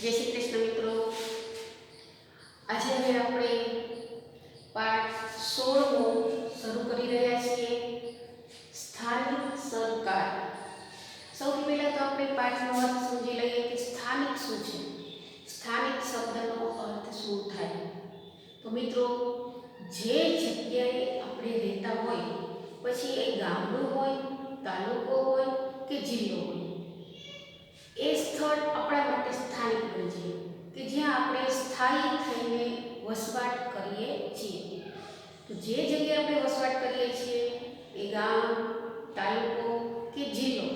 જય શ્રી કૃષ્ણ મિત્રો। આજે હવે આપણે પાઠ 16 શરૂ કરી રહ્યા છીએ, સ્થાનિક સરકાર। સૌથી પહેલા તો આપણે પાઠનો અર્થ સમજી લઈએ કે સ્થાનિક શું છે, સ્થાનિક શબ્દનો અર્થ શું થાય। તો મિત્રો, જે જગ્યાએ આપણે રહેતા હોય, પછી એ ગામડું હોય, તાલુકો હોય કે જિલ્લો હોય, એ સ્થળ આપણા માટે સ્થાનિક બને છે કે જ્યાં આપણે સ્થાયી થઈને વસવાટ કરીએ છીએ। તો જે જગ્યાએ આપણે વસવાટ કરીએ છીએ એ ગામ, તાલુકો કે જિલ્લો,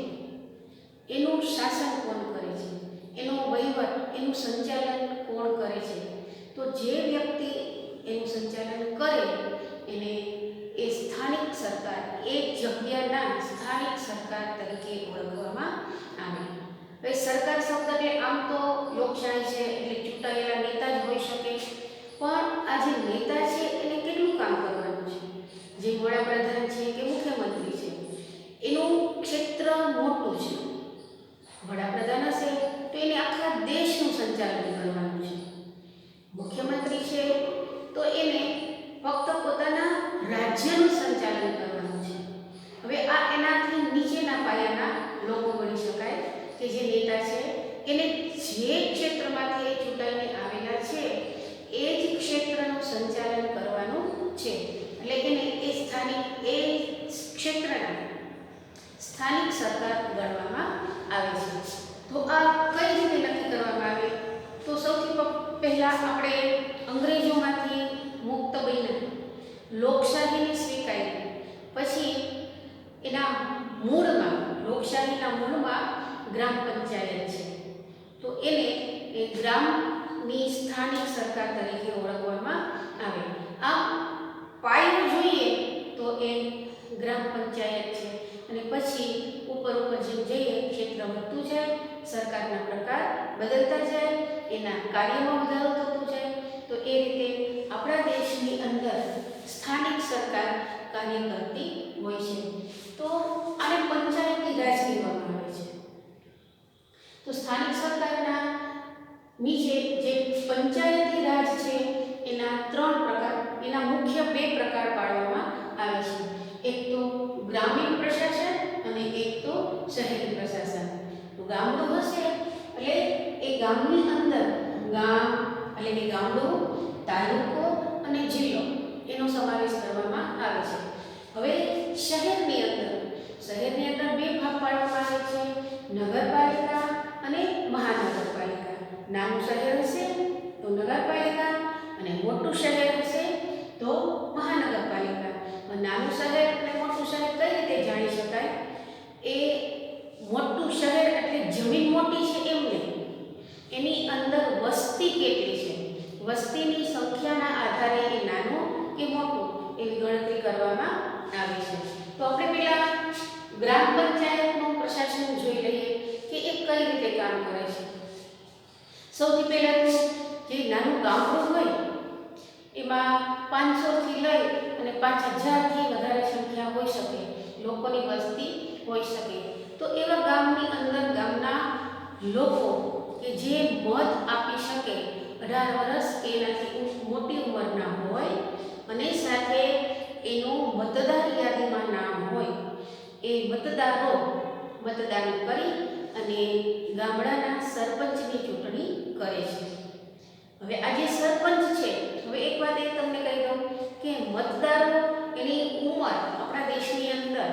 એનું શાસન કોણ કરે છે, એનો વહીવટ, એનું સંચાલન કોણ કરે છે, તો જે વ્યક્તિ એનું સંચાલન કરે એને એ સ્થાનિક સરકાર, એ જગ્યાના સ્થાનિક સરકાર તરીકે ઓળખવામાં આવે। હવે સરકાર શબ્દ એટલે આમ તો લોકશાહી છે એટલે ચૂંટાયેલા નેતા જ હોઈ શકે, પણ આ જે નેતા છે એને કેટલું કામ કરવાનું છે, જે વડાપ્રધાન છે કે મુખ્યમંત્રી છે એનું ક્ષેત્ર મોટું છે। વડાપ્રધાન હશે તો એને આખા દેશનું સંચાલન કરવાનું છે, મુખ્યમંત્રી છે તો એને ફક્ત પોતાના રાજ્યનું સંચાલન કરવાનું છે। હવે આ એનાથી નીચેના પાયાના લોકો ગણી શકાય કે જે નેતા છે એને જે ક્ષેત્રમાંથી ચૂંટાઈને આવેલા છે એ જ ક્ષેત્રનું સંચાલન કરવાનું છે, એટલે એને એ સ્થાનિક, એ ક્ષેત્રના સ્થાનિક સરકાર ગણવામાં આવે છે। તો આ કઈ રીતે નક્કી કરવામાં આવે, તો સૌથી પહેલા આપણે અંગ્રેજોમાંથી મુક્ત બન્યા, લોકશાહીને સ્વીકારી, પછી એના મૂળમાં, લોકશાહીના મૂળમાં ગ્રામ પંચાયત છે, તો એને એ ગ્રામની સ્થાનિક સરકાર તરીકે ઓળખવામાં આવે। આમ પાયો જોઈએ તો એ ગ્રામ પંચાયત છે, અને પછી ઉપર જેમ જઈએ ક્ષેત્ર વધતું જાય, સરકારના પ્રકાર બદલતા જાય, એના કાર્યમાં વધારો થતો જાય, તો એ રીતે આપણા દેશની અંદર સ્થાનિક સરકાર કાર્ય કરતી હોય છે। તો આને પંચાયતી રાજ કહેવામાં આવે છે। તો સ્થાનિક સરકારના નીચે જે પંચાયતી રાજ છે એના 3 પ્રકાર, એના મુખ્ય 2 પ્રકાર પાડવામાં આવે છે, એક તો ગ્રામીણ પ્રશાસન અને એક તો શહેરી પ્રશાસન। તો ગામડું હશે એટલે એ ગામની અંદર ગામ એટલે કે ગામડું, તાલુકો અને જિલ્લો એનો સમાવેશ કરવામાં આવે છે। હવે શહેરની અંદર 2 ભાગ પાડવામાં આવે છે, નગરપાલિકા અને મહાનગરપાલિકા। નાનું શહેર હશે તો નગરપાલિકા, અને મોટું શહેર હશે તો મહાનગરપાલિકા। નાનું શહેર અને મોટું શહેર કઈ રીતે જાણી શકાય, એ મોટું શહેર એટલે જમીન મોટી છે એમ નહીં, એની અંદર વસ્તી કેટલી છે, વસ્તીની સંખ્યાના આધારે એ નાનું કે મોટું એવી ગણતરી કરવામાં આવે છે। તો આપણે પહેલા ગ્રામ પંચાયતનું પ્રશાસન જોઈ લઈએ કે એ કઈ રીતે કામ કરે છે। સૌથી પહેલા તો જે નાનું ગામડું હોય એમાં 500 થી લઈ અને 5000 થી વધારે સંખ્યા હોઈ શકે, લોકોની વસ્તી હોઈ શકે, તો એવા ગામની અંદર ગામના લોકો કે જે મત આપી શકે, 18 વર્ષ કે એનાથી મોટી ઉંમરના હોય અને સાથે એનું મતદાર યાદીમાં નામ હોય, એ મતદારો મતદાન કરી અને ગામડાના સરપંચની ચૂંટણી કરે છે। હવે આ જે સરપંચ છે, હવે એક વાત એ તમને કહી દઉં કે મતદારો એની ઉંમર આપણા દેશની અંદર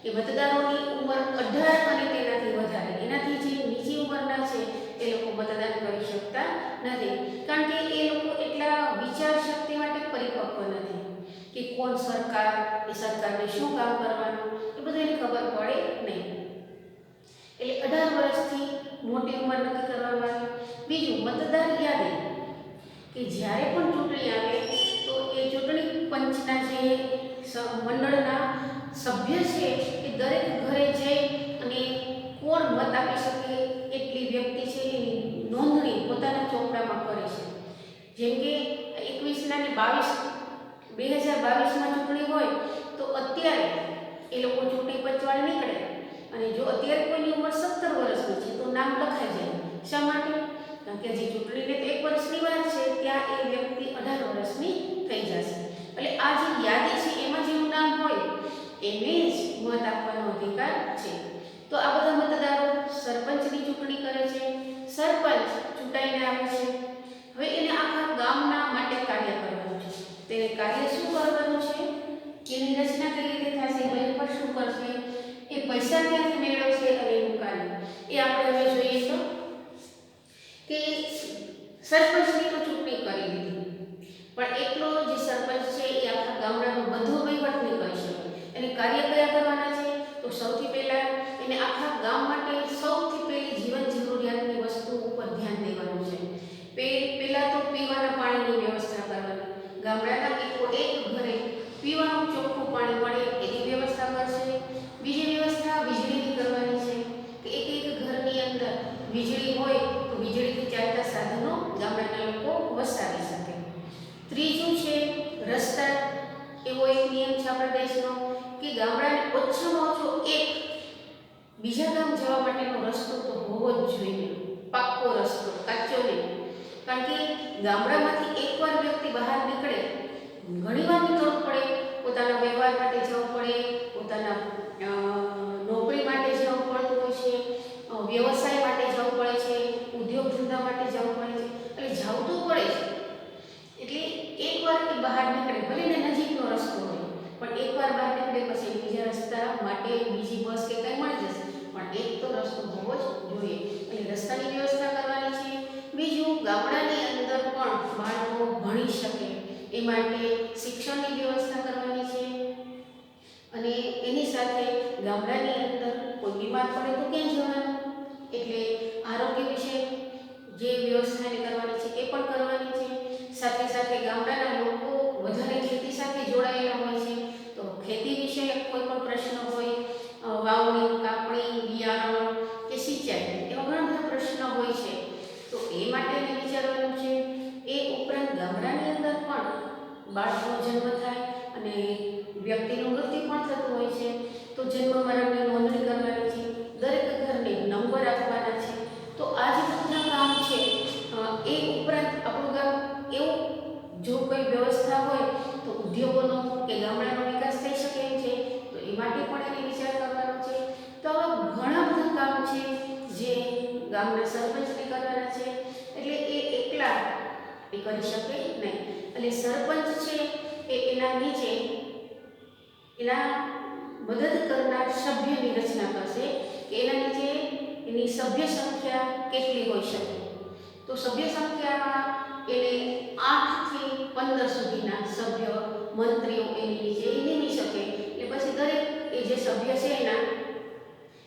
એ મતદારોની ઉંમર 18 અને તેનાથી વધારે, એનાથી જે નીચી ઉંમરના છે એ લોકો મતદાન કરી શકતા નથી, કારણ કે એ લોકો એટલા વિચાર શક્તિ માટે પરિપક્વ નથી કે કોણ સરકાર, એ સરકારને શું કામ કરવાનું એ બધું એને ખબર પડે નહીં, એટલે 18 વર્ષથી મોટી ઉંમર નક્કી કરવામાં આવે। બીજું મતદાર યાદી, કે જ્યારે પણ ચૂંટણી આવે તો એ ચૂંટણી પંચના જે મંડળના સભ્ય છે એ દરેક ઘરે જઈ અને કોણ મત આપી શકે એટલી વ્યક્તિ છે એની નોંધણી પોતાના ચોપડામાં કરે છે। જેમ કે 2022માં ચૂંટણી હોય તો અત્યારે એ લોકો ચૂંટણી પંચવાળા નીકળે, અને જો અત્યારે કોઈની ઉંમર 17 વર્ષની છે તો નામ લખાઈ જાય। શા માટે? કે જે ચૂંટણીને તો 1 વર્ષની વાર છે, ત્યાં એ વ્યક્તિ 18 વર્ષની થઈ જશે. એટલે આ જે યાદી છે એમાં જેનું નામ હોય એને જ મત આપવાનો અધિકાર છે. તો આ બધા મતદારો સરપંચની ચૂંટણી કરે છે. સરપંચ ચૂંટાઈને આવે છે. હવે એને આખા ગામના માટે કાર્ય કરવાનું છે. તેને કાર્ય શું કરવાનું છે, એની રચના કઈ રીતે થશે, ભાઈ પર શું કરશે, એ પૈસા ક્યાંથી મેળવશે અને એનું કાર્ય એ આપણે હવે જોઈએ તો કે સરપંચની તો ચૂંટણી કરી લીધી, પણ એકલો જે સરપંચ છે એ આખા ગામડાનો બધો વહીવટ નહીં કરી શકે. એને કાર્ય કયા કરવાના છે, તો સૌથી પહેલા એને આખા ગામ માટે સૌથી પહેલી જીવન જરૂરિયાતની વસ્તુ ઉપર ધ્યાન દેવાનું છે. પહેલા તો પીવાના પાણીની વ્યવસ્થા કરવાની. ગામડાના એક ઘરે પીવાનું ચોખ્ખું પાણી મળે એની વ્યવસ્થા કરશે. બીજી વ્યવસ્થા વીજળીની કરવાની છે કે એક ઘરની અંદર વીજળી હોય તો વીજળીથી ચાલતા સાધનો ગામડાના લોકો વસાવી શકે. ત્રીજું છે રસ્તા. એવો એક નિયમ છે આપણા દેશનો કે ગામડાને ઓછામાં ઓછો એક બીજા ગામ જવા માટેનો રસ્તો તો હોવો જ જોઈએ, પાક્કો રસ્તો, કાચો નહીં. કારણ કે ગામડામાંથી એકવાર વ્યક્તિ બહાર નીકળે, ઘણીવાર નીકળવું પડે, પોતાના વ્યવહાર માટે જવું પડે, પોતાના નોકરી માટે જવું પડતું હોય છે, વ્યવસાય માટે જવું પડે છે, ઉદ્યોગ ધંધા માટે જવું પડે છે, એટલે જવું તો પડે છે. એટલે એકવાર એ બહાર નીકળે, ભલે ને નજીકનો રસ્તો હોય, પણ એકવાર બહાર નીકળે પછી બીજા રસ્તા માટે બીજી બસ કે કંઈ મળી જશે, પણ એક તો રસ્તો હોવો જ જોઈએ. એટલે રસ્તાની વ્યવસ્થા કરવાની છે. બીજું, ગામડાની અંદર પણ બાળકો ભણી શકે એ માટે શિક્ષણની વ્યવસ્થા કરવાની છે. અને એની સાથે ગામડાની અંદર કોઈ બીમાર પડે તો ક્યાં જવાનું, એટલે આરોગ્ય વિશે જે વ્યવસ્થા એને કરવાની છે એ પણ કરવાની છે. સાથે સાથે ગામડાના લોકો વધારે ખેતી સાથે જોડાયેલા હોય છે, તો ખેતી વિશે કોઈ પણ પ્રશ્ન હોય, વાવણી, કાપણી, બિયારણ કે સિંચાઈ, એવા ઘણા બધા પ્રશ્નો હોય છે, તો એ માટે એને વિચારવાનું છે. એ ઉપરાંત ગામડાની અંદર પણ બાળકનો જન્મ થાય અને વ્યક્તિનું મૃત્યુ પણ થતું હોય છે, તો જન્મ મરણની નોંધણી કરવાની છે. દરેક ઘરને નંબર આપવાના છે. તો આ જે બધા કામ છે એ ઉપરાંત આપણું ગામ એવું જો કોઈ વ્યવસ્થા હોય તો ઉદ્યોગોનો કે ગામડાનો વિકાસ થઈ શકે એમ છે, તો એ માટે પણ એને વિચાર કરવાનો છે. તો આવા ઘણા બધા કામ છે જે ગામના સરપંચને કરવાના છે. એટલે એ એકલા એ કરી શકે નહીં. એટલે સરપંચ છે એ એના નીચે એના મદદ કરનાર સભ્યની રચના કરશે કે એના નીચે એની સભ્ય સંખ્યા કેટલી હોઈ શકે. તો સભ્ય સંખ્યામાં એને 8 થી 15 સુધીના સભ્ય મંત્રીઓ એની નીચે નિમી શકે. એટલે પછી દરેક એ જે સભ્ય છે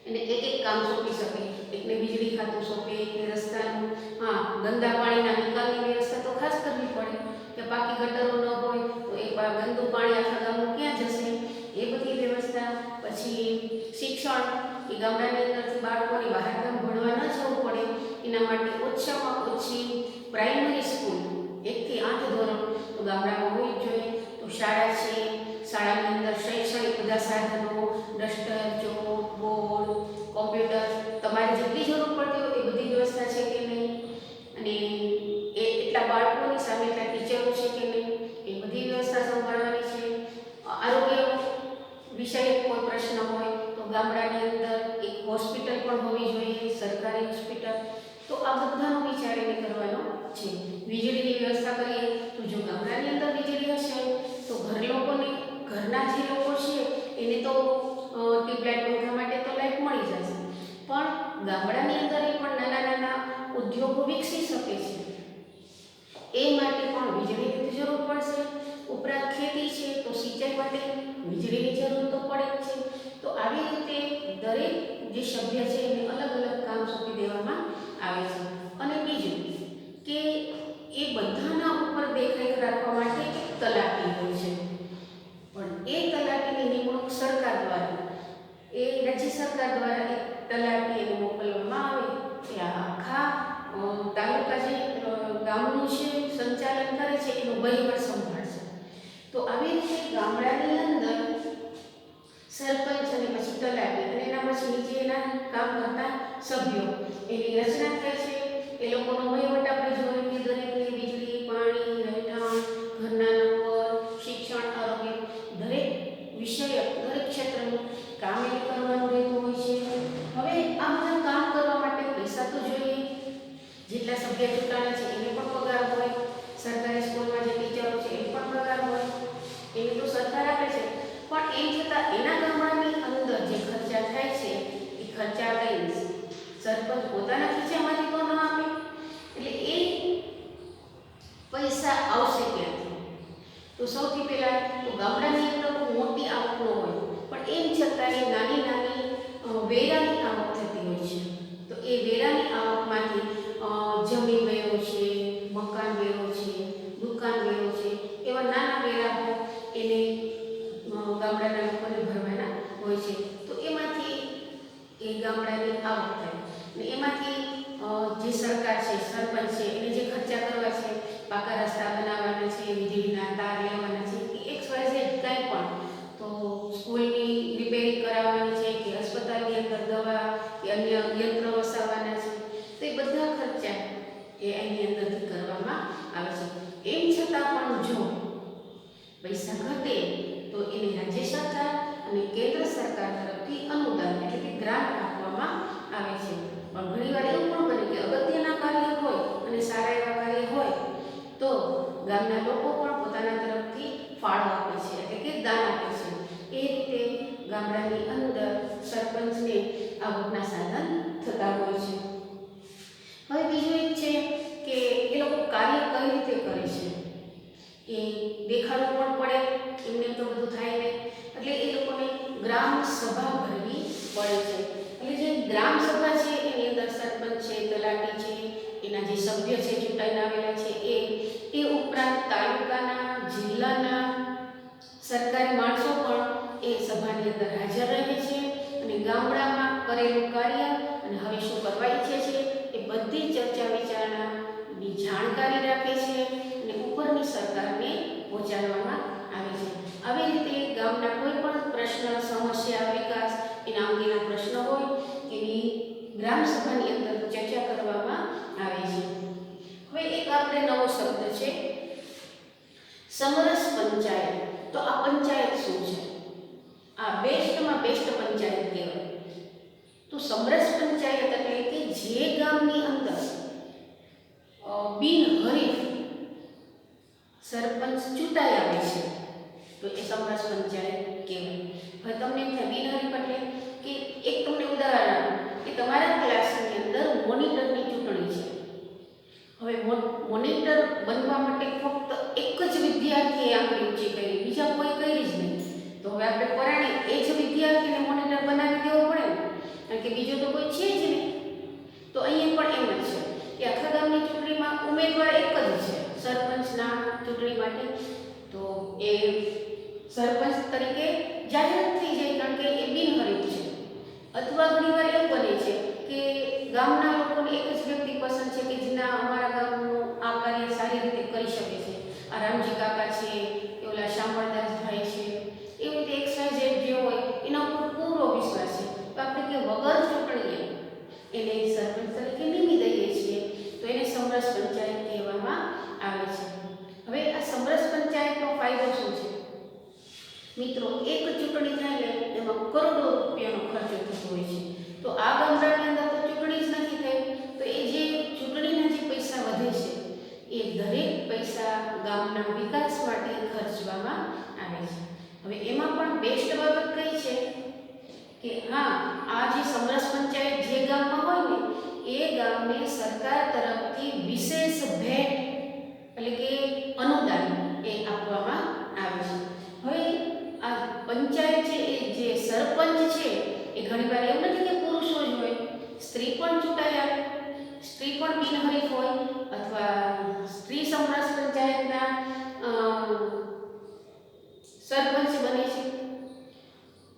એને એક કામ સોંપી શકે. એકને વીજળી ખાતું સોંપે, એકને રસ્તાનું, ગંદા પાણીના નિકાલની વ્યવસ્થા તો ખાસ કરવી પડે કે પાકી ગટરો ન હોય તો એ ગંદુ પાણી આખા ગામનું ક્યાં જશે, એ બધી વ્યવસ્થા. પછી શિક્ષણ, એ ગામડાની અંદરથી બાળકોને બહાર ગામ ભણવા ન જવું પડે એના માટે ઓછામાં ઓછી પ્રાઇમરી સ્કૂલ 1 થી 8 ધોરણ તો ગામડામાં હોવી જ જોઈએ. તો શાળા છે, શાળાની અંદર શૈક્ષણિક બધા સાધનો, ડસ્ટર, ચોક, બોર્ડ, કોમ્પ્યુટર, તમારે જેટલી જરૂર પડતી હોય એ બધી વ્યવસ્થા છે કે નહીં, અને એટલા બાળકોની સામે એટલા ટીચરો છે કે નહીં, એ બધી વ્યવસ્થા સંભાળવાની છે. આરોગ્ય વિષયક કોઈ પ્રશ્ન હોય તો ગામડાની અંદર એક હોસ્પિટલ પણ હોવી જોઈએ, સરકારી હોસ્પિટલ. તો આ બધાનો વિચાર એને કરવાનો છે. વીજળીની વ્યવસ્થા કરીએ તો જો ગામડાની અંદર વીજળી હશે તો ઘરના જે લોકો છે એને તો ટ્યુબલાઇટ પંખા માટે તો લાઇટ મળી જશે, પણ ગામડાની અંદર એ પણ નાના નાના ઉદ્યોગો વિકસી શકે છે. એ માટે પણ વીજળીની જરૂર પડશે. ઉપરાંત ખેતી છે તો સિંચાઈ માટે વીજળીની જરૂર તો પડે જ છે. તો આવી રીતે દરેક જે સભ્ય છે એને અલગ અલગ કામ સોંપી દેવામાં આવે છે. અને બીજું કે એ બધાના ઉપર દેખરેખ રાખવા માટે એક તલાટી હોય છે, પણ એ તલાટીની નિમણૂક સરકાર દ્વારા, એ રાજ્ય સરકાર દ્વારા એક તલાટી એને મોકલવામાં આવે કે આખા તાલુકા જે ગામનું છે સંચાલન કરે છે એનો વહીવટ સંભાળશે. તો આવી રીતે ગામડાની અંદર સરપંચ અને પછી તલાટી અને એના પછી નીચે એના કામ કરતા સભ્યો એની રચના થાય છે. એ એ લોકોનો વહીવટ આપણે જોઈએ કે દરેકને વીજળી, પાણી, રહેઠાણ, ઘરના નંબર, શિક્ષણ, આરોગ્ય દરેક વિષય દરેક ક્ષેત્રનું કામ એ કરવાનું રહેતું હોય છે. હવે આ બધા કામ કરવા માટે પૈસા તો જોઈએ. જેટલા સભ્ય ચૂંટાણા છે એને પણ પગાર હોય. સરકારી સ્કૂલમાં જે ટીચરો છે એને પણ પગાર હોય. એને તો સરકાર આપે છે. પણ એમ છતાં એના ગામડાની અંદર જે ખર્ચા થાય છે એ ખર્ચા કઈ સરપંચ પોતાના ખીચામાંથી તો ન આપે. એટલે એ પૈસા આવશે ક્યાંથી? તો સૌથી પહેલાં તો ગામડાની અંદર મોટી આવક ન હોય, પણ એમ છતાં એ નાની નાની વેરાની આવક થતી હોય છે. તો એ વેરાની આવકમાંથી જમીન વેરો છે, મકાન વેરો છે, દુકાન વેરો છે, એવા નાના વેરાઓ એને ગામડાના લોકોને ભરવાના હોય છે. તો એમાંથી એ ગામડાની આવક થાય ને એમાંથી જે સરકાર છે, સરપંચ છે, એને જે ખર્ચા કરવા છે, પાકા રસ્તા બનાવવાના છે, વીજળીના તાર લેવાના છે, કે XYZ કંઈ પણ, તો સ્કૂલની રિપેરિંગ કરાવવાની છે, કે અસ્પતાલની અંદર દવા કે અન્ય યંત્ર વસાવવાના છે, તો એ બધા ખર્ચા એ એની અંદરથી કરવામાં આવે છે. એમ છતાં પણ જો પૈસા ઘટે તો એને રાજ્ય સરકાર અને કેન્દ્ર સરકાર તરફથી અનુદાન એટલે કે ગ્રાન્ટ આપવામાં આવે છે. પણ ઘણીવાર એવું પણ બને કે અગત્યના કાર્ય હોય અને સારા એવા કાર્ય હોય તો ગામના લોકો પણ પોતાના તરફથી ફાળો આપે છે એટલે કે દાન આપે છે. એ રીતે ગામડાની અંદર સરપંચને આવકના સાધન થતા હોય છે. હવે બીજું એક છે કે એ લોકો કાર્ય કઈ રીતે કરે છે એ દેખાડવું પણ પડે. એમને તો બધું થાય નહીં, એટલે એ લોકોને ગ્રામ સભા ભરવી પડે છે. એટલે જે ગ્રામ સભા છે એની અંદર સરપંચ છે, તલાટી છે, એના જે સભ્ય છે ચૂંટાઈને આવેલા છે એ ઉપરાંત તાલુકાના, જિલ્લાના સરકારી માણસો પણ એ સભાની અંદર હાજર રહે છે અને ગામડામાં કરેલું કાર્ય અને હવે શું કરવા ઈચ્છે છે એ બધી ચર્ચા વિચારણાની જાણકારી રાખે છે અને ઉપરની સરકારને પહોંચાડવામાં આવે છે. આવી રીતે ગામના કોઈ પણ પ્રશ્ન, સમસ્યા, વિકાસ એના અંગેના પ્રશ્નો હોય એની ગ્રામ સભાની અંદર ચર્ચા કરવામાં આવે છે. હવે એક આપણે નવો શબ્દ છે સમરસ પંચાયત. તો આ પંચાયત શું છે? આ બેસ્ટમાં બેસ્ટ પંચાયત કહેવાય. તો સમરસ પંચાયત એટલે કે જે ગામની અંદર બિનહરીફ સરપંચ ચૂંટાઈ આવે છે તો એ સમરસ પંચાયત કહેવાય. હવે તમને એમ થાય બિનહરીફ એટલે કે એક તમને ઉદાહરણ આપું કે તમારા ક્લાસની અંદર મોનિટરની ચૂંટણી છે. હવે મોનિટર બનવા માટે ફક્ત એક જ વિદ્યાર્થીએ આંગળી ઊંચી કરી, બીજા કોઈ કરી જ નહીં. તો હવે આપણે પરાણે એ જ વિદ્યાર્થીને મોનિટર બનાવી દેવો પડે ને, કારણ કે બીજો તો કોઈ છે જ નહીં. તો અહીંયા પણ એમ જ છે કે આખા ગામની ચૂંટણીમાં ઉમેદવાર એક જ છે સરપંચના ચૂંટણી માટે. તો એ સરપંચ તરીકે જાહેરાત થઈ જાય કારણ કે એ બિનહરીફ છે. અથવા ઘણીવાર એવું બને છે કે ગામના લોકોને એક જ વ્યક્તિ પસંદ છે કે જેના અમારા ગામનું આ કાર્ય સારી રીતે કરી શકે છે. આ રામજી કાકા છે, કે ઓલા શામળદાસભાઈ છે, એવી રીતે XYZ જે હોય એના ઉપર પૂરો વિશ્વાસ છે. તો આપણે કે વગર ચૂંટણીએ એને સરપંચ તરીકે નિમી દઈએ છીએ તો એને સમરસ પંચાયત કહેવામાં આવે છે. હવે આ સમરસ પંચાયતનો ફાયદો શું છે? મિત્રો, એક ચૂંટણી થાય ને એમાં કરોડો રૂપિયાનો ખર્ચો થતો હોય છે. તો આ ગામડાની અંદર તો ચૂંટણી જ નથી થઈ, તો એ જે ચૂંટણીના જે પૈસા વધે છે એ દરેક પૈસા ગામના વિકાસ માટે ખર્ચવામાં આવે છે. હવે એમાં પણ બેસ્ટ બાબત કઈ છે કે હા, આ જે સમરસ પંચાયત જે ગામમાં હોય ને એ ગામને સરકાર તરફથી વિશેષ ભેટ એટલે કે અનુદાન એ આપવામાં આવે છે. હવે આ પંચાયત છે એ જે સરપંચ છે એ ઘણીવાર એવું નથી કે પુરુષો જ હોય, સ્ત્રી પણ ચૂંટાઈ આવે, સ્ત્રી પણ બિનહરીફ હોય અથવા સ્ત્રી સમરસ પંચાયતના સરપંચ બને છે.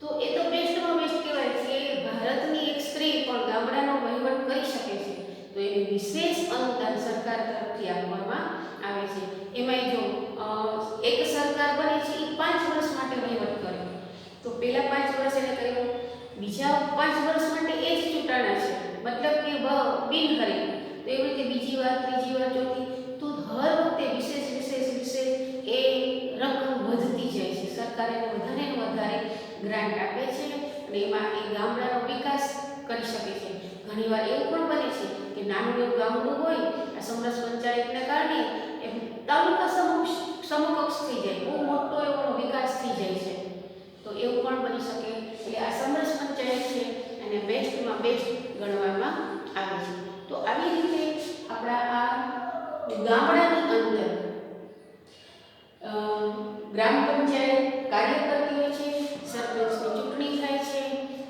તો એ તો બેસ્ટમાં બેસ્ટ કહેવાય કે ભારતની એક સ્ત્રી પણ ગામડાનો વહીવટ કરી શકે છે તો એને વિશેષ અનુદાન સરકાર તરફથી આપવામાં આવે છે. એમાંય જો એક સરકાર બને છે એ 5 વર્ષ માટે વહીવટ કરે તો પહેલા 5 વર્ષ એને કર્યું, બીજા 5 વર્ષ માટે એ જ ચૂંટાણા છે મતલબ કે બિનહરીફ, તો એવી રીતે બીજા ત્રીજી વાર ચોથી, તો હર વખતે વિશેષ એ રકમ વધતી જાય છે. સરકાર એને વધારે ને વધારે ગ્રાન્ટ આપે છે અને એમાં એ ગામડાનો વિકાસ કરી શકે છે. ઘણીવાર એવું પણ બને છે કે નાનું એવું ગામડું હોય, આ સમરસ પંચાયતને કારણે એ તાલુકા સમકક્ષ થઈ જાય, બહુ મોટો એવો વિકાસ થઈ જાય છે. તો એવું પણ બની શકે. એટલે આ સમરસ પંચાયત છે અને બેસ્ટમાં બેસ્ટ ગણવામાં આવે છે. તો આવી રીતે આપણા આ ગામડાની અંદર ગ્રામ પંચાયત કાર્ય કરતી હોય છે, સરપંચની ચૂંટણી થાય છે,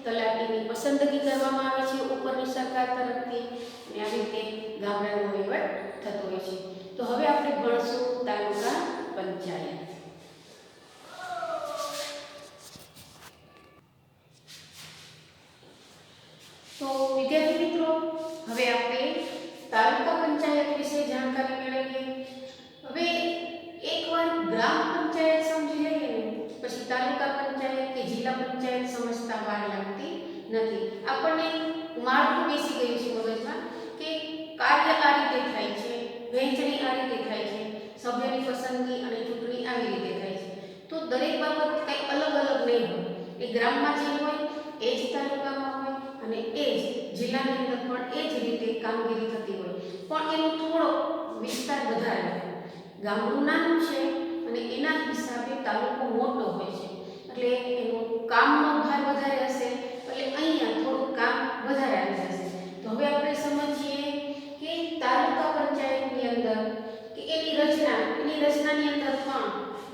તલાટીની પસંદગી કરવામાં આવે છે ઉપરની સરકાર તરફથી, અને આવી રીતે ગામડાનો વહીવટ થતો હોય છે. તો હવે આપણે ભણશું તાલુકા પંચાયત. તો વિદ્યાર્થી મિત્રો, હવે આપણે તાલુકા પંચાયત વિશે જાણકારી મેળવીએ. હવે એકવાર ગ્રામ પંચાયત સમજી લઈએ ને પછી તાલુકા પંચાયત કે જિલ્લા પંચાયત સમજતા વાર લાગતી નથી. આપણને માળખું બેસી ગયું છે મગજમાં કે કાર્ય આ રીતે થાય છે, વહેંચણી આ રીતે થાય છે, સભ્યની પસંદગી અને ચૂંટણી આવી રીતે થાય છે. તો દરેક બાબત કંઈ અલગ અલગ નહીં હોય. એ ગ્રામમાં જે હોય એ જ તાલુકામાં હોય અને એ જ જિલ્લાની અંદર પણ એ જ રીતે કામગીરી થતી હોય, પણ એનો થોડો વિસ્તાર વધારે હોય. ગામડું નાનું છે અને એના હિસાબે તાલુકો મોટો હોય છે, એટલે એનો કામનો ભાર વધારે હશે, એટલે અહીંયા થોડું કામ વધારે આવી જશે. તો હવે આપણે સમજીએ કે તાલુકા પંચાયતની અંદર કે એની રચનાની અંદર પણ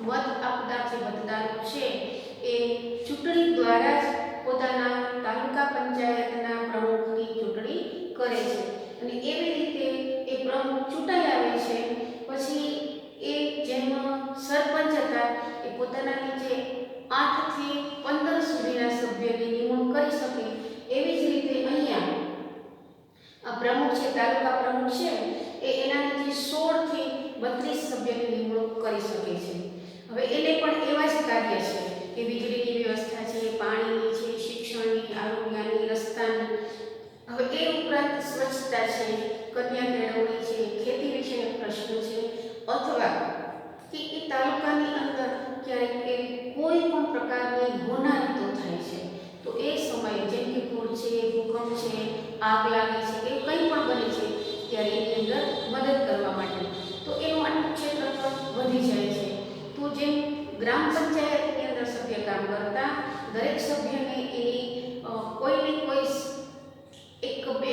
મત આપતા જે મતદારો છે એ ચૂંટણી દ્વારા જ પોતાના તાલુકા પંચાયતના પ્રમુખની ચૂંટણી કરે છે અને એવી રીતે એ પ્રમુખ ચૂંટાઈ આવે છે. પછી એ જેમ સરપંચ હતા એ પોતાના નીચે 8 થી 15 સુધીના સભ્યોની નિમણૂક કરી શકે, એવી જ રીતે અહીંયા આ પ્રમુખ છે, તાલુકા પ્રમુખ છે, એ એના નીચે 16 થી 32 સભ્યોની નિમણૂક કરી શકે છે. હવે એને પણ એવા જ કાર્ય છે કે વીજળીની વ્યવસ્થા છે, પાણીની છે, શિક્ષણની, આરોગ્યની, રસ્તાની, હવે એ ઉપરાંત સ્વચ્છતા છે, કન્યા કેળવણી છે, ખેતી વિશેનો પ્રશ્ન છે, અથવા કે એ તાલુકાની અંદર ક્યારેક એવી કોઈ પણ પ્રકારની હોનારતો થાય છે તો એ સમયે જેમ કે પૂર છે, ભૂકંપ છે, આગ લાગે છે, એ કંઈ પણ બને છે ત્યારે એની અંદર મદદ કરવા માટે તો એનું આટલું ક્ષેત્રફળ વધી જાય છે. તો જેમ ગ્રામ પંચાયતની અંદર સભ્ય કામ કરતા દરેક સભ્યને એની કોઈને કોઈ એક બે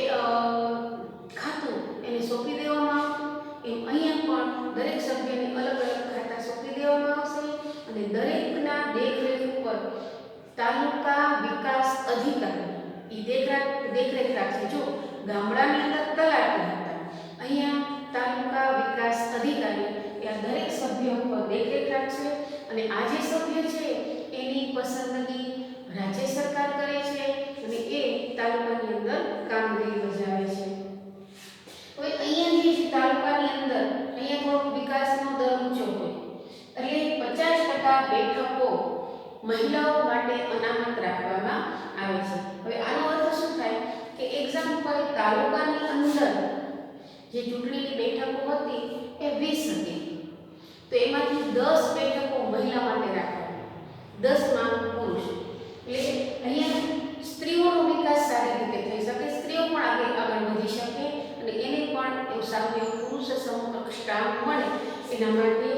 ખાતું એને સોંપી દેવામાં આવતું, એમ અહીંયા પણ દરેક સભ્યને અલગ અલગ ખાતા સોંપી દેવામાં આવશે અને દરેકના દેખરેખ ઉપર તાલુકા વિકાસ અધિકારી એ દેખરેખ રાખશે. જો ગામડાની અંદર તલાટી હતા, અહીંયા તાલુકા વિકાસ અધિકારી એ આ દરેક સભ્ય ઉપર દેખરેખ રાખશે અને આ જે સભ્ય છે એની પસંદગી રાજ્ય સરકાર કરે છે અને એ તાલુકાની અંદર કામગીરી બજાવે છે. હવે અહીંયા જે તાલુકાની અંદર અહીંયા થોડો વિકાસનો દર ઊંચો હોય એટલે 50% બેઠકો મહિલાઓ માટે અનામત રાખવામાં આવે છે. હવે આનો અર્થ શું થાય કે એક્ઝામ્પલ તાલુકાની અંદર જે ચૂંટણીની બેઠકો હતી એ 20 હતી, તો એમાંથી 10 બેઠકો મહિલા માટે રાખવામાં, 10 માં પુરુષ. એટલે અહીંયા સ્ત્રીઓનો વિકાસ સારી રીતે થઈ શકે, સ્ત્રીઓ પણ આગળ વધી શકે અને એને પણ એવું સારું એવું પુરુષ સમકક્ષ કામ મળે, એના માટે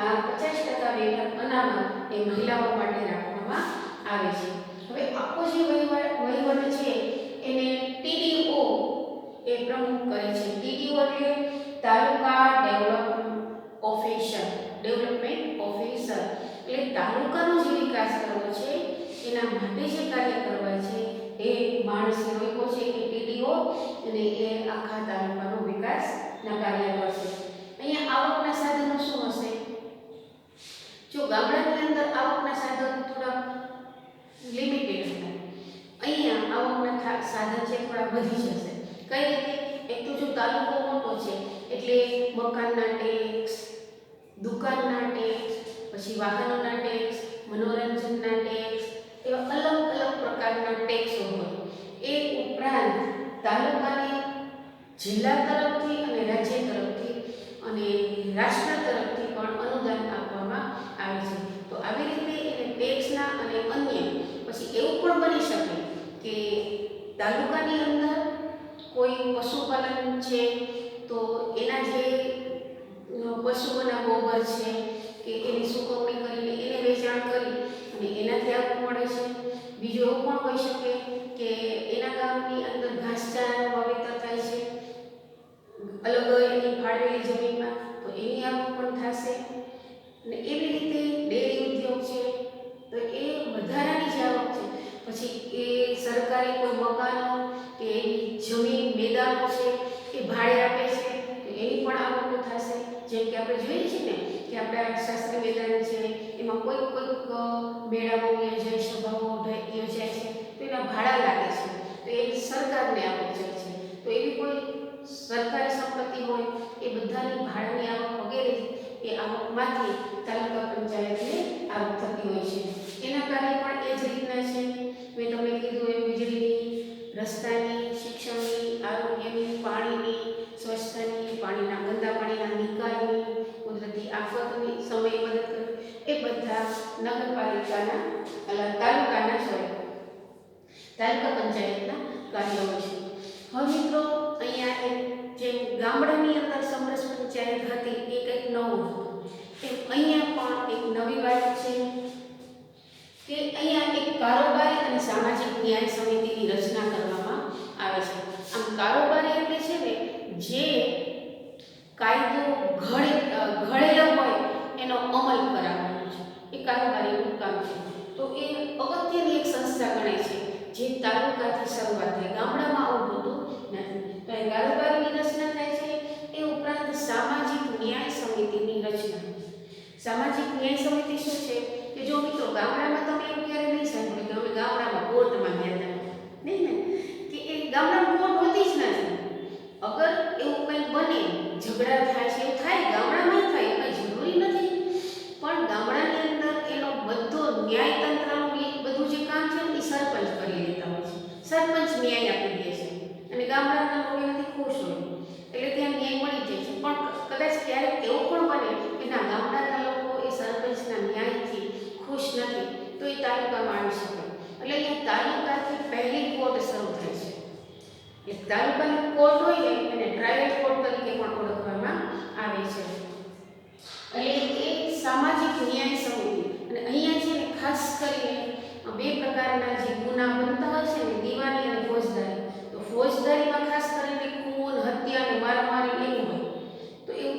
આ 50% બેઠક અનામત એ મહિલાઓ માટે રાખવામાં આવે છે. હવે આખો જે વહીવટ છે એને TDO એ પ્રમુખ કરે છે. TDO એટલે તાલુકા ડેવલપમેન્ટ ઓફિસર, એટલે તાલુકાનો જે વિકાસ કરવો છે એના માટે જે કાર્ય કરવા છે એ માણસ લોકો છે કે TDO, અને એ આખા તાલુકાનો વિકાસના કાર્ય કરશે. અહીંયા આવકના સાધનો શું હશે? જો ગામડાની અંદર આવકના સાધનો થોડા લિમિટેડ હતા, અહીંયા આવકના સાધન છે થોડા વધી જશે. કઈ રીતે? એક તો જો તાલુકો મોટો છે એટલે મકાનના ટેક્સ, દુકાનના ટેક્સ, પછી વાહનોના ટેક્સ, મનોરંજનના ટેક્સ, એવા અલગ અલગ પ્રકારના ટેક્સો હોય. એ ઉપરાંત તાલુકાને જિલ્લા તરફથી અને રાજ્ય તરફથી અને રાષ્ટ્ર તરફથી પણ અનુદાન આપવામાં આવે છે. તો આવી રીતે એને ટેક્સના અને અન્ય પછી એવું પણ બની શકે કે તાલુકાની અંદર કોઈ પશુપાલન છે તો એના જે પશુઓના ગોબર છે કે એની સુકવણી કરીને એને વેચાણ કરી અને એનાથી આવક મળે છે. બીજું એવું પણ હોઈ શકે કે એના ગામની અંદર ઘાસચારાનું વાવેતર થાય છે અલગ એની ફાળવેલી જમીનમાં, તો એની આવક પણ થશે. અને એવી રીતે ડેરી ઉદ્યોગ છે તો એ વધારાની જે આવક છે, પછી એ સરકારી કોઈ મકાનો કે એની જમીન મેદાનો છે એ ભાડે આપે છે તો એની પણ આવકો થશે. જેમ કે આપણે જોઈએ છીએ ને કે આપણા શાસ્ત્રી મેદાન છે એમાં કોઈક મેળાઓ યોજાય, સભાઓ યોજાય છે તો એના ભાડા લાગે છે તો એ સરકારને આવક જાય છે. તો એવી કોઈ સરકારી સંપત્તિ હોય એ બધાની ભાડાની આવક વગેરે એ આવકમાંથી તાલુકા પંચાયતને આવક થતી હોય છે. એના કાર્ય પણ એ જ રીતના છે. મેં તમને કીધું એમ વીજળીની, રસ્તાની, શિક્ષણની, આરોગ્યની, પાણીની, સ્વચ્છતાની, પાણીના ગંદા પાણીના નિકાલની, કુદરતી આફતની સમય મદદ કરવી, એ બધા નગરપાલિકાના તાલુકા પંચાયતના કાર્યો છે. હવે મિત્રો અહીંયા એક જેમ ગામડાની અંદર સમરસ પંચાયત હતી એ કંઈક નવું હતું, એમ અહીંયા પણ એક નવી વાત છે કે અહીંયા એક કારોબારી અને સામાજિક ન્યાય સમિતિની રચના કરવામાં આવે છે. આમ કારોબારી એટલે છે ને જે કાયદો ઘડેલો હોય એનો અમલ કરાવવાનો છે, એ કારોબારીનું કામ છે. તો એ અગત્યની એક સંસ્થા ગણાય છે જે તાલુકાથી શરૂઆત થાય, ગામડામાં આવું હોતું નથી. તો એ કારોબારીની રચના થાય છે. એ ઉપરાંત સામાજિક ન્યાય સમિતિની રચના. સામાજિક ન્યાય સમિતિ શું છે કે જો મિત્રો ગામડામાં તમે એવું ક્યારે નહીં સાંભળ્યું કે અમે ગામડામાં કોર્ટમાં ગયા હતા, નહીં ને, કે એ ગામડામાં કોર્ટ હોતી જ નથી. અગર એવું કંઈ બને, ઝઘડા થાય છે, એવું થાય ગામડામાં થાય, કંઈ જરૂરી નથી, પણ ગામડાની અંદર એનો બધો ન્યાયતંત્રનું બધું જે કામ છે એ સરપંચ કરી લેતા હોય છે. સરપંચ ન્યાય આપી દે છે અને ગામડાના લોકો એનાથી ખુશ હોય એટલે ત્યાં ન્યાય મળી જાય છે. પણ કદાચ ક્યારેક એવું પણ બને કે ના, ગામડાના લોકો એ સરપંચના ન્યાયથી ખુશ નથી તો એ તાલુકામાં આવી શકે. એટલે અહીંયા તાલુકાથી પહેલી કોર્ટ શરૂ થાય છે. એક તાલુકાની કોર્ટ હોય ને એને ટ્રાયલ કોર્ટ તરીકે પણ ઓળખવામાં આવે છે. એટલે એ સામાજિક ન્યાય સમિતિ, અને અહીંયા છે ને ખાસ કરીને બે પ્રકારના જે ગુના બનતા હોય છે ને, દીવાની અને ફોજદારી. તો ફોજદારીમાં ખાસ કરીને ખૂન, હત્યા અને મારામારી એવું હોય તો એવું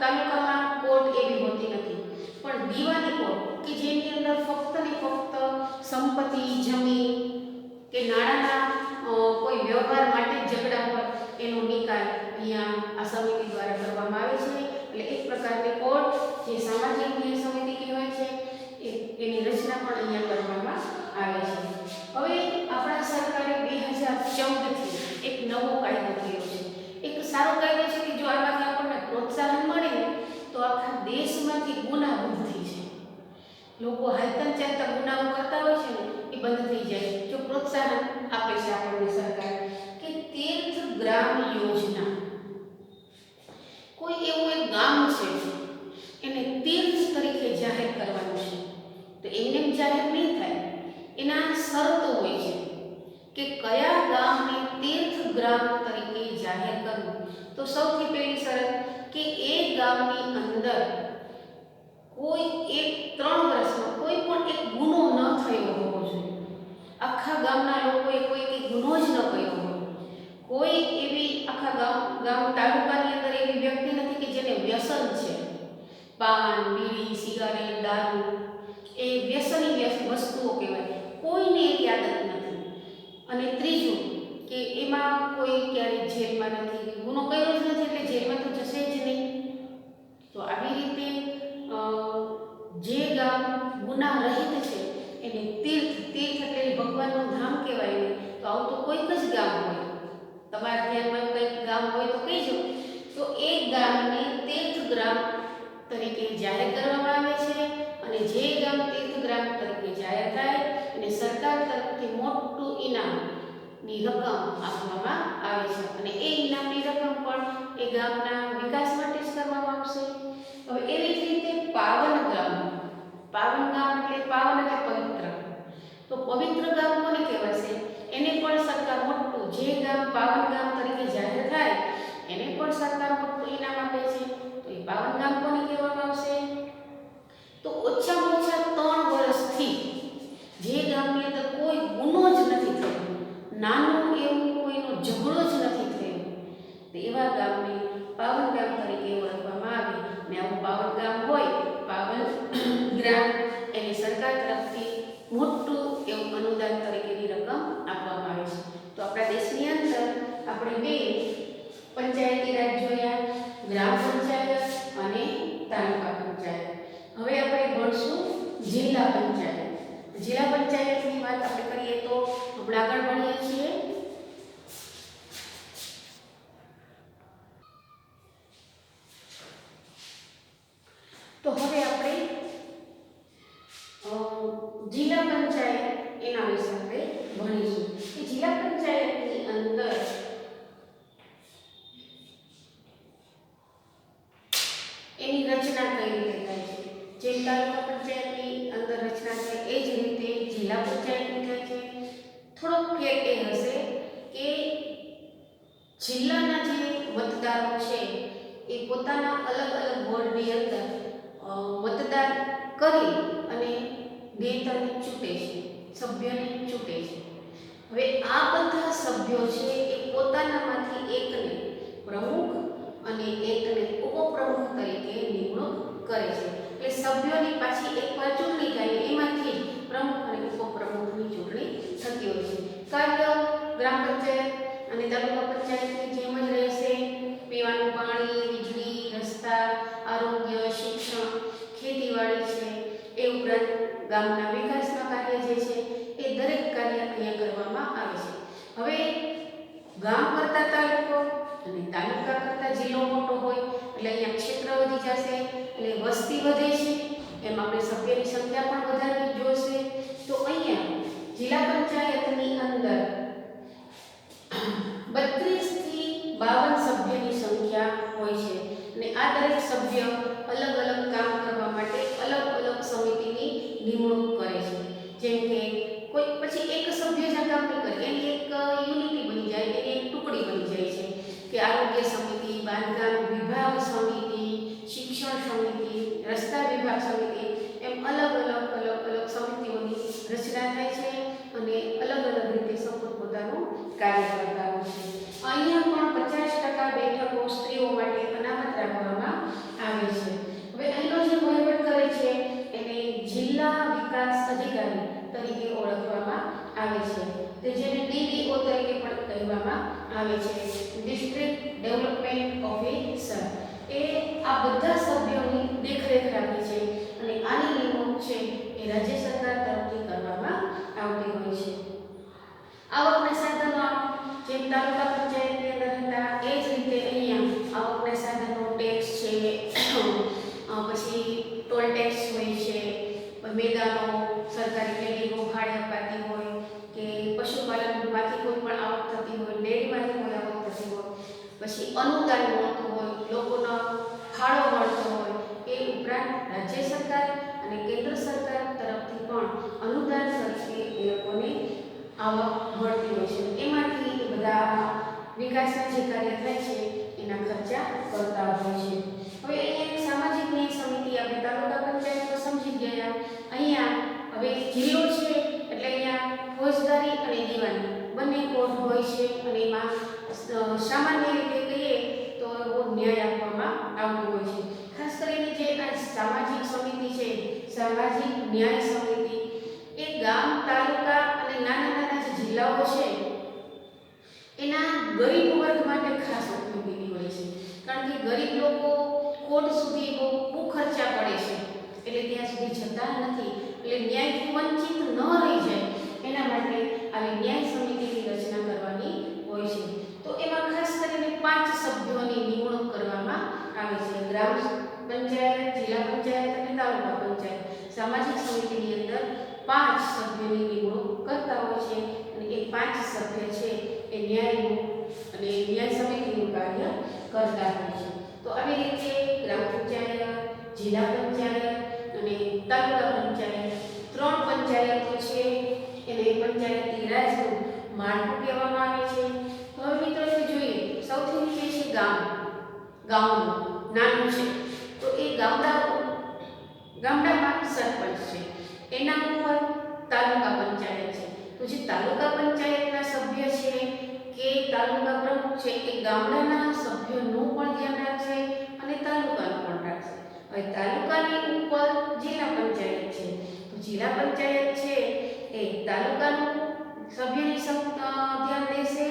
તાલુકામાં કોર્ટ એવી હોતી નથી. પણ દીવાની કોર્ટ કે જેની અંદર ફક્ત ને ફક્ત સંપત્તિ, જમીન કે નાણાંના કોઈ વ્યવહાર માટે જ ઝઘડા હોય એનો નિકાલ અહીંયા આ સમિતિ દ્વારા કરવામાં આવે છે. એટલે એક પ્રકારની કોર્ટ જે સામાજિક ન્યાય સમિતિ કહેવાય છે એની રચના પણ અહીંયા કરવામાં આવે છે. હવે આપણા સરકારે 2014થી એક નવો કાયદો કર્યો છે. એક સારો કાયદો છે કે જો આમાંથી આપણને પ્રોત્સાહન મળે ને તો આખા દેશમાંથી ગુના બંધ થઈ જાય. લોકો હાલતા ચાલતા ગુનાઓ કરતા હોય છે ને એ બંધ થઈ જાય જો પ્રોત્સાહન આપે છે આપણને સરકાર. કે તીર્થ ગ્રામ યોજના, કોઈ એવું એક ગામ છે એને તીર્થ તરીકે જાહેર કરવાનું છે તો એમને જાહેર નહીં થાય, એના શરતો હોય છે કે કયા ગામને તીર્થ ગ્રામ તરીકે જાહેર કરવું. તો સૌથી પહેલી શરત કે એ ગામની અંદર કોઈ એક 3 વર્ષમાં કોઈ પણ એક ગુનો ન થયો હોવો જોઈએ. આખા ગામના લોકોએ કોઈ ગુનો જ ન કર્યો હોય. કોઈ એવી આખા ગામ તાલુકાની અંદર એવી વ્યક્તિ નથી કે જેને વ્યસન છે, પાન, બીડી, સિગારેટ, દારૂ, એ વ્યસની વસ્તુઓ કહેવાય, કોઈને એવી આદત નથી. અને ત્રીજું કે એમાં કોઈ ક્યારેય જેલમાં નથી, ગુનો કર્યો જ નથી એટલે જેલમાં તો જશે જ નહીં. તો આવી રીતે જે ગામ ગુના રહિત છે એને તીર્થ એટલે ભગવાનનું ધામ કહેવાય ને. તો આવું તો કોઈક જ ગામ હોય, તમારા ધ્યાનમાં કંઈક ગામ હોય તો કહેજો. તો એ ગામને તીર્થગ્રામ તરીકે જાહેર કરવામાં આવે છે અને જે ગામ તીર્થગ્રામ તરીકે જાહેર થાય અને સરકાર તરફથી મોટું ઇનામની રકમ આપવામાં આવે છે અને એ ઇનામની રકમ પણ એ ગામના વિકાસ માટે જ કરવામાં આવશે. હવે એવી જ રીતે પાવન ગામ એટલે પાવન એટલે પવિત્ર. તો પવિત્ર ગામ કોને કહેવાશે? એને પણ સરકાર મોટું, જે ગામ પાવન ગામ તરીકે જાહેર થાય એને પણ સરકાર મોટું ઇનામ આપે છે. તો એ પાવન ગામ કોને કહેવામાં આવશે? તો ઓછામાં ઓછા 3 વર્ષથી જે ગામની અંદર કોઈ ગુનો જ નથી થયો, નાનું એવું કોઈનો ઝઘડો જ નથી થયો, તો એવા ગામને પાવન ગામ તરીકે ઓળખવામાં આવે. ને આવું પાવન ગામ હોય, પાવન ગ્રામ, એને સરકાર તરફથી મોટું એવું અનુદાન તરીકેની રકમ આપવામાં આવે છે. તો આપણા દેશની અંદર આપણે 2 પંચાયતી રાજ જોયા, ગ્રામ પંચાયત અને તાલુકા પંચાયત. હવે આપણે ભણશું જિલ્લા પંચાયત. જિલ્લા પંચાયતની વાત આપણે કરીએ તો આપણે આગળ ભણીએ છીએ. તો હવે આપણે જિલ્લા પંચાયત એના વિશે આપણે ભણીશું કે જિલ્લા પંચાયતની અંદર એની રચના કઈ રીતે થાય છે. જેમ તાલુકા પંચાયતની અંદર રચના છે એ જ રીતે જિલ્લા પંચાયતની થાય છે. થોડોક ફેર એ હશે કે જિલ્લાના જે મતદારો છે એ પોતાના અલગ અલગ વોર્ડની અંદર મતદાન કરી અને નેતાને ચૂંટે છે, સભ્યને ચૂંટે છે. હવે આ બધા સભ્યો છે એ પોતાનામાંથી એકને પ્રમુખ અને એકને ઉપપ્રમુખ તરીકે નિમણૂક કરે છે. એટલે સભ્યોની પાછી એકવાર ચૂંટણી થાય એમાંથી પ્રમુખ અને ઉપપ્રમુખની ચૂંટણી થતી હોય છે. કાર્ય ગ્રામ પંચાયત અને તાલુકા પંચાયતની જેમ જ રહેશે. પીવાનું પાણી, વીજળી, રસ્તા, આરોગ્ય, શિક્ષણ, ખેતીવાડી છે, એ ઉપરાંત ગામના વિકાસના કાર્ય જે છે એ દરેક કાર્ય અહીંયા કરવામાં આવે છે. હવે ગામ કરતાં તાલુકો અને તાલુકા કરતાં જિલ્લો મોટો હોય એટલે અહીંયા ક્ષેત્ર વધી જશે, એટલે વસ્તી વધે છે, એમ આપણે સભ્યની સંખ્યા પણ વધારવી જોશે. તો અહીંયા જિલ્લા પંચાયતની અંદર 32 થી 52 સભ્યની સંખ્યા હોય છે. અને આ દરેક સભ્ય અલગ અલગ કામ કરવા માટે અલગ અલગ સમિતિની નિમણૂક કરે છે. જેમ કે કોઈ પછી એક સભ્ય જ કામ ન કરે, એની એક યુનિટી બની જાય, એની એક ટુકડી બની જાય છે કે આરોગ્ય સમિતિ, બાંધકામ વિભાગ સમિતિ, શિક્ષણ સમિતિ, રસ્તા વિભાગ સમિતિ, એમ અલગ અલગ સમિતિઓની રચના થાય છે અને અલગ અલગ રીતે સૌ પોતાનું કાર્ય કરતા હોય છે. અહીંયા પણ 50% બેઠકો સ્ત્રીઓ માટે અનામત રાખવામાં આવે છે. હવે અહીંનો જે વહીવટ કરે છે એને જિલ્લા વિકાસ અધિકારી તરીકે ઓળખવામાં આવે છે. તે જેને ડીડીઓ તરીકે પણ કહેવામાં આવે છે, ડિસ્ટ્રિક્ટ ડેવલપમેન્ટ ઓફિસર. એ આ બધા સભ્યોની દેખરેખ રાખે છે અને આની નિમણૂક છે એ રાજ્ય સરકાર તરફથી કરવામાં આવતી હોય છે. આવકના સાધનો જેમ તાલુકા પંચાયતની અંદર હતા એ જ રીતે અહીંયા આવકના સાધનો ટેક્સ છે, પછી ટોલ ટેક્સ હોય છે, મેદાનો સરકારી ક્લિનિકો ભાડે અપાતી હોય કે પશુપાલનમાંથી કોઈ પણ આવક થતી હોય, ડેરીમાંથી કોઈ આવક થતી હોય, પછી અનુદાન મળતું હોય, લોકોનો ફાળો મળતો હોય, એ ઉપરાંત રાજ્ય સરકાર અને કેન્દ્ર સરકાર તરફથી પણ અનુદાન તરીકે એ લોકોને આવક મળતી હોય છે. એમાંથી એ બધા વિકાસના જે કાર્ય થાય છે એના ખર્ચા કરતા હોય છે. હવે અહીંયા સામાજિક ન્યાય સમિતિ આપણે તાલુકા પંચાયતમાં સમજી ગયા. અહીંયા હવે જિલ્લો છે એટલે અહીંયા ફોજદારી અને દીવાની બંને કોર્ટ હોય છે અને એમાં સામાન્ય રીતે કહીએ તો એવો ન્યાય આપવામાં આવતો હોય છે. ખાસ કરીને જે આ સામાજિક સમિતિ છે, સામાજિક ન્યાય સમિતિ, એ ગામ, તાલુકા અને નાના જે જિલ્લાઓ છે એના ગરીબ વર્ગ માટે ખાસ ઉપયોગી હોય છે. કારણ કે ગરીબ લોકો કોર્ટ સુધી બહુ ખર્ચા પડે છે એટલે ત્યાં સુધી જતા નથી, એટલે ન્યાયથી વંચિત ન રહી જાય એના માટે આવી ન્યાય સમિતિની રચના કરવાની હોય છે. તો એમાં ખાસ કરીને 5 સભ્યોની નિમણૂક કરવામાં આવે છે. ગ્રામ પંચાયત, જિલ્લા પંચાયત અને તાલુકા પંચાયત સામાજિક સમિતિની અંદર 5 સભ્યોની નિમણૂક કરતા હોય છે અને એ 5 સભ્ય છે એ ન્યાયનું અને ન્યાય સમિતિનું કાર્ય કરતા હોય છે. જિલ્લા પંચાયત અને તાલુકા પંચાયત. ત્રણ પંચાયતો છે એને પંચાયતી રાજનું માળખું કહેવામાં આવે છે. હવે મિત્રો જોઈએ સૌથી નીચે છે ગામનું નાનું છે તો એ ગામડામાં સરપંચ છે. એના ઉપર તાલુકા પંચાયત છે. તો જે તાલુકા પંચાયતના સભ્ય છે કે તાલુકા પ્રમુખ છે એ ગામડાના સભ્યોનું પણ ધ્યાન રાખશે અને તાલુકાનું પણ રાખશે. હવે તાલુકાની ઉપર જિલ્લા પંચાયત છે. તો જિલ્લા પંચાયત છે એ તાલુકાનું સભ્યની ધ્યાન દેશે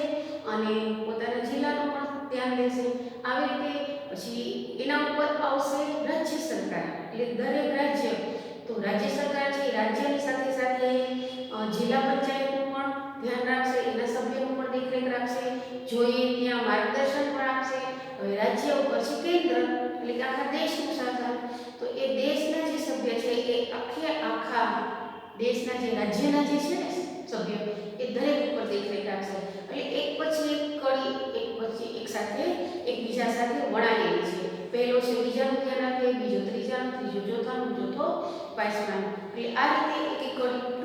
અને પોતાના જિલ્લાનું પણ ધ્યાન દેશે. આવી રીતે પછી એના ઉપર આવશે રાજ્ય સરકાર, એટલે દરેક રાજ્ય, તો રાજ્ય સરકાર છે રાજ્યની સાથે સાથે જિલ્લા પંચાયતનું પણ ધ્યાન રાખશે, એના સભ્યોનું પણ દેખરેખ રાખશે, જોઈએ ત્યાં માર્ગદર્શન પણ આપશે. હવે રાજ્ય ઉપર છે કેન્દ્ર, એટલે કે આખા દેશનું શાસન. તો એ દેશના જે સભ્ય છે એ આખા દેશના જે રાજ્યના જે છે ને સભ્ય એ દરેક ઉપર દેખરેખ રાખશે. એટલે એક પછી એક કડી એક પછી એક સાથે એકબીજા સાથે વણાયેલી છે. પહેલો છે બીજાનું ધ્યાન રાખે, બીજો ત્રીજાનું, ત્રીજો ચોથાનું, ચોથો પાંચમાનું. એટલે આ રીતે એક એક કડી